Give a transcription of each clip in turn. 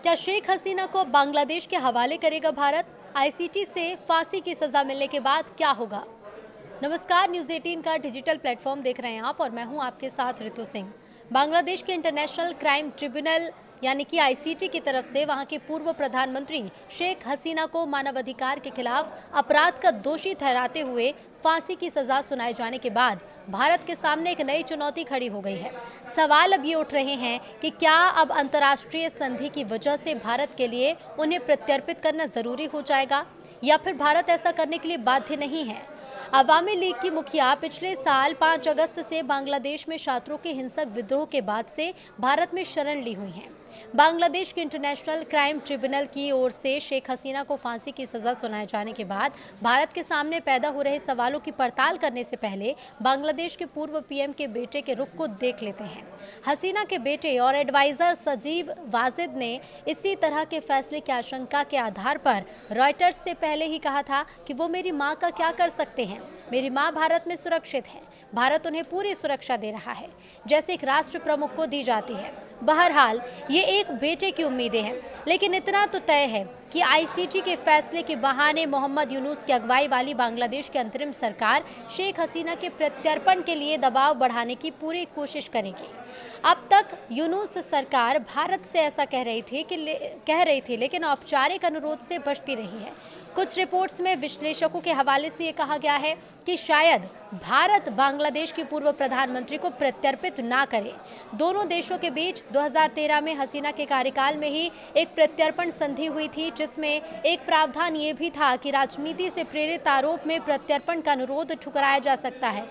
क्या शेख हसीना को बांग्लादेश के हवाले करेगा भारत? आईसीटी से फांसी की सजा मिलने के बाद क्या होगा? नमस्कार, न्यूज़ 18 का डिजिटल प्लेटफॉर्म देख रहे हैं आप और मैं हूं आपके साथ ऋतु सिंह। बांग्लादेश के इंटरनेशनल क्राइम ट्रिब्यूनल यानी कि आईसीटी की तरफ से वहां के पूर्व प्रधानमंत्री शेख हसीना को मानवाधिकार के खिलाफ अपराध का दोषी ठहराते हुए फांसी की सजा सुनाए जाने के बाद भारत के सामने एक नई चुनौती खड़ी हो गई है। सवाल अब ये उठ रहे हैं कि क्या अब अंतर्राष्ट्रीय संधि की वजह से भारत के लिए उन्हें प्रत्यर्पित करना जरूरी हो जाएगा या फिर भारत ऐसा करने के लिए बाध्य नहीं है। अवामी लीग की मुखिया पिछले साल 5 अगस्त से बांग्लादेश में छात्रों के हिंसक विद्रोह के बाद से भारत में शरण ली हुई हैं। बांग्लादेश के इंटरनेशनल क्राइम ट्रिब्यूनल की ओर से शेख हसीना को फांसी की सजा सुनाए जाने के बाद भारत के सामने पैदा हो रहे सवालों की पड़ताल करने से पहले बांग्लादेश के पूर्व पीएम के बेटे के रुख को देख लेते हैं। हसीना के बेटे और एडवाइजर सजीब वाजिद ने इसी तरह के फैसले की आशंका के आधार पर रॉयटर्स से पहले ही कहा था कि वो मेरी मां का क्या कर सकते हैं, मेरी मां भारत में सुरक्षित है, भारत उन्हें पूरी सुरक्षा दे रहा है जैसे एक राष्ट्र प्रमुख को दी जाती है। बहरहाल ये एक बेटे की उम्मीदें हैं, लेकिन इतना तो तय है कि आईसीटी के फैसले के बहाने मोहम्मद यूनुस की अगुवाई वाली बांग्लादेश की अंतरिम सरकार शेख हसीना के प्रत्यर्पण के लिए दबाव बढ़ाने की पूरी कोशिश करेगी। अब तक यूनुस सरकार भारत से ऐसा कह रही थी लेकिन औपचारिक अनुरोध से बचती रही है। कुछ रिपोर्ट्स में विश्लेषकों के हवाले से ये कहा गया है कि शायद भारत बांग्लादेश के पूर्व प्रधानमंत्री को प्रत्यर्पित ना करे। दोनों देशों के बीच 2013 में हसीना के कार्यकाल में ही एक प्रत्यर्पण संधि हुई थी, जिसमें एक प्रावधान ये भी था कि राजनीति से प्रेरित आरोप में प्रत्यर्पण का अनुरोध ठुकराया जा सकता है।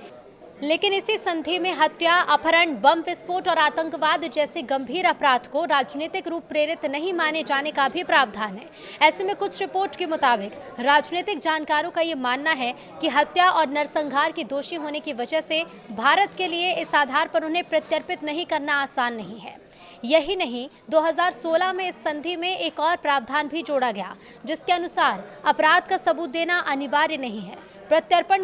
लेकिन इसी संधि में हत्या, अपहरण, बम विस्फोट और आतंकवाद जैसे गंभीर अपराध को राजनीतिक रूप प्रेरित नहीं माने जाने का भी प्रावधान है। ऐसे में कुछ रिपोर्ट के मुताबिक राजनीतिक जानकारों का ये मानना है कि हत्या और नरसंहार की दोषी होने की वजह से भारत के लिए इस आधार पर उन्हें प्रत्यर्पित नहीं करना आसान नहीं है। यही नहीं, 2016 में इस संधि में एक और प्रावधान भी जोड़ा गया, जिसके अनुसार अपराध का सबूत देना अनिवार्य नहीं है। प्रत्यर्पण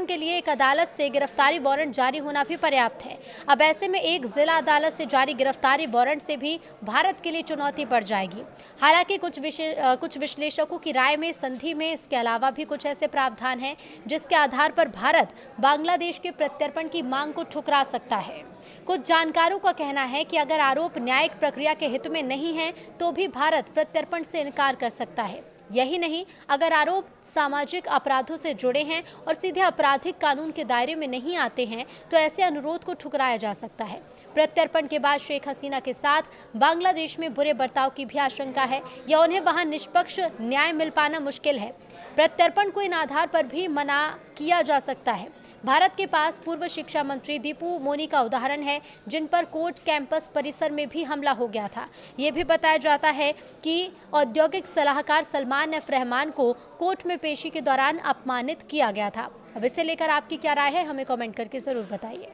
के लिए एक अदालत से गिरफ्तारी वारंट जारी होना भी पर्याप्त है। अब ऐसे में एक जिला अदालत से जारी गिरफ्तारी वारंट से भी भारत के लिए चुनौती बढ़ जाएगी। हालांकि कुछ विश्लेषकों की राय में संधि में इसके अलावा भी कुछ ऐसे प्रावधान हैं जिसके आधार पर भारत बांग्लादेश के प्रत्यर्पण की मांग को ठुकरा सकता है। कुछ जानकारों का कहना है कि अगर आरोप न्यायिक प्रक्रिया के हित में नहीं है तो भी भारत प्रत्यर्पण से इनकार कर सकता है। यही नहीं, अगर आरोप सामाजिक अपराधों से जुड़े हैं और सीधे आपराधिक कानून के दायरे में नहीं आते हैं तो ऐसे अनुरोध को ठुकराया जा सकता है। प्रत्यर्पण के बाद शेख हसीना के साथ बांग्लादेश में बुरे बर्ताव की भी आशंका है या उन्हें वहां निष्पक्ष न्याय मिल पाना मुश्किल है। प्रत्यर्पण को इन आधार पर भी मना किया जा सकता है। भारत के पास पूर्व शिक्षा मंत्री दीपू मोनी का उदाहरण है, जिन पर कोर्ट कैंपस परिसर में भी हमला हो गया था। ये भी बताया जाता है कि औद्योगिक सलाहकार सलमान एफ रहमान को कोर्ट में पेशी के दौरान अपमानित किया गया था। अब इसे लेकर आपकी क्या राय है, हमें कमेंट करके ज़रूर बताइए।